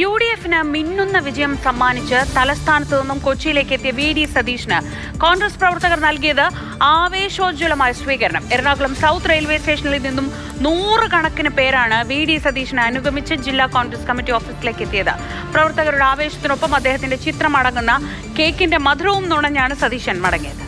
യുഡിഎഫിന് മിന്നുന്ന വിജയം സമ്മാനിച്ച് തലസ്ഥാനത്ത് നിന്നും കൊച്ചിയിലേക്ക് എത്തിയ വി.ഡി. സതീഷിന് കോൺഗ്രസ് പ്രവർത്തകർ നൽകിയത് ആവേശോജ്വലമായ സ്വീകരണം. എറണാകുളം സൗത്ത് റെയിൽവേ സ്റ്റേഷനിൽ നിന്നും 100 കണക്കിന് പേരാണ് വി.ഡി. സതീഷിനെ അനുഗമിച്ച് ജില്ലാ കോൺഗ്രസ് കമ്മിറ്റി ഓഫീസിലേക്ക് എത്തിയത്. പ്രവർത്തകരുടെ ആവേശത്തിനൊപ്പം അദ്ദേഹത്തിന്റെ ചിത്രം അടങ്ങുന്ന കേക്കിന്റെ മധുരവും നുണഞ്ഞാണ് സതീശൻ മടങ്ങിയത്.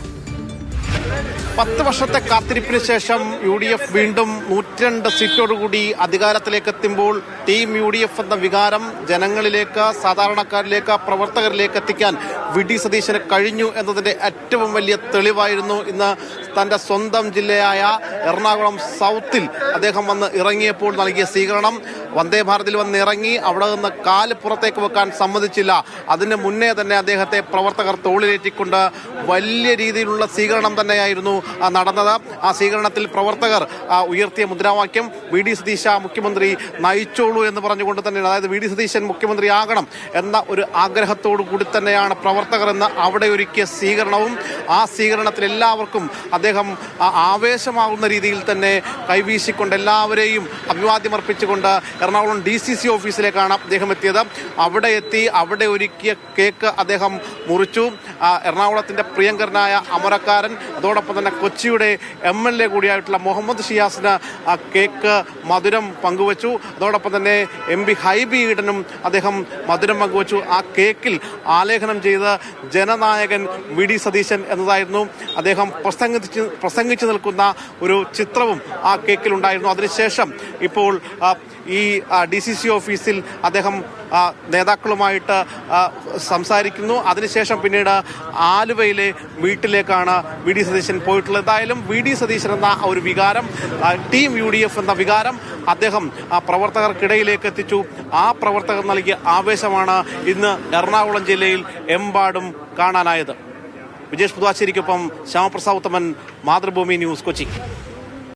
10 വർഷത്തെ കാത്തിരിപ്പിന് ശേഷം UDF വീണ്ടും 102 സീറ്റോടുകൂടി അധികാരത്തിലേക്ക് എത്തുമ്പോൾ ടീം UDF എന്ന വികാരം ജനങ്ങളിലേക്ക്, സാധാരണക്കാരിലേക്ക്, പ്രവർത്തകരിലേക്ക് എത്തിക്കാൻ വി.ഡി. സതീശന് കഴിഞ്ഞു എന്നതിന്റെ ഏറ്റവും വലിയ തെളിവായിരുന്നു ഇന്ന് തന്റെ സ്വന്തം ജില്ലയായ എറണാകുളം സൗത്തിൽ അദ്ദേഹം വന്ന് ഇറങ്ങിയപ്പോൾ നൽകിയ സ്വീകരണം. വന്ദേ ഭാരതിൽ വന്ന് ഇറങ്ങി അവിടെ നിന്ന് കാല് പുറത്തേക്ക് വെക്കാൻ സമ്മതിച്ചില്ല. അതിന് മുന്നേ തന്നെ അദ്ദേഹത്തെ പ്രവർത്തകർ തോളിലേറ്റിക്കൊണ്ട് വലിയ രീതിയിലുള്ള സ്വീകരണം തന്നെയായിരുന്നു നടന്നത്. ആ സ്വീകരണത്തിൽ പ്രവർത്തകർ ഉയർത്തിയ മുദ്രാവാക്യം വി.ഡി. സതീശ മുഖ്യമന്ത്രി നയിച്ചോളൂ എന്ന് പറഞ്ഞുകൊണ്ട് തന്നെയാണ്. അതായത് വി.ഡി. സതീശൻ മുഖ്യമന്ത്രിയാകണം എന്ന ഒരു ആഗ്രഹത്തോടു കൂടി തന്നെയാണ് പ്രവർത്തകർ എന്ന് അവിടെ ഒരുക്കിയ സ്വീകരണവും. ആ സ്വീകരണത്തിൽ എല്ലാവർക്കും അദ്ദേഹം ആവേശമാകുന്ന രീതിയിൽ തന്നെ കൈവീശിക്കൊണ്ട് എല്ലാവരെയും അഭിവാദ്യമർപ്പിച്ചുകൊണ്ട് എറണാകുളം DCC ഓഫീസിലേക്കാണ് അദ്ദേഹം എത്തിയത്. അവിടെ എത്തി അവിടെ ഒരുക്കിയ കേക്ക് അദ്ദേഹം മുറിച്ചു. എറണാകുളത്തിന്റെ പ്രിയങ്കരനായ അമരക്കാരൻ, അതോടൊപ്പം തന്നെ കൊച്ചിയുടെ MLA കൂടിയായിട്ടുള്ള മുഹമ്മദ് ഷിയാസിന് ആ കേക്ക് മധുരം പങ്കുവച്ചു. അതോടൊപ്പം തന്നെ MP ഹൈബി ഈഡനും അദ്ദേഹം മധുരം പങ്കുവച്ചു. ആ കേക്കിൽ ആലേഖനം ചെയ്ത് ജനനായകൻ വി.ഡി. സതീശൻ എന്നതായിരുന്നു. അദ്ദേഹം പ്രസംഗിച്ചു നിൽക്കുന്ന ഒരു ചിത്രവും ആ കേക്കിലുണ്ടായിരുന്നു. അതിനുശേഷം ഇപ്പോൾ ഈ DCC ഓഫീസിൽ അദ്ദേഹം നേതാക്കളുമായിട്ട് സംസാരിക്കുന്നു. അതിനുശേഷം പിന്നീട് ആലുവയിലെ വീട്ടിലേക്കാണ് വി.ഡി. സതീശൻ പോയിട്ടുള്ളത്. എന്തായാലും വി.ഡി. സതീശൻ എന്ന ഒരു വികാരം, ടീം UDF എന്ന വികാരം അദ്ദേഹം പ്രവർത്തകർക്കിടയിലേക്ക് എത്തിച്ചു. ആ പ്രവർത്തകർ നൽകിയ ആവേശമാണ് ഇന്ന് എറണാകുളം ജില്ലയിൽ എമ്പാടും കാണാനായത്. വിജേഷ് പുതുവാശ്ശേരിക്കൊപ്പം ശ്യാമപ്രസാദ് ഉത്തമൻ, മാതൃഭൂമി ന്യൂസ്, കൊച്ചി.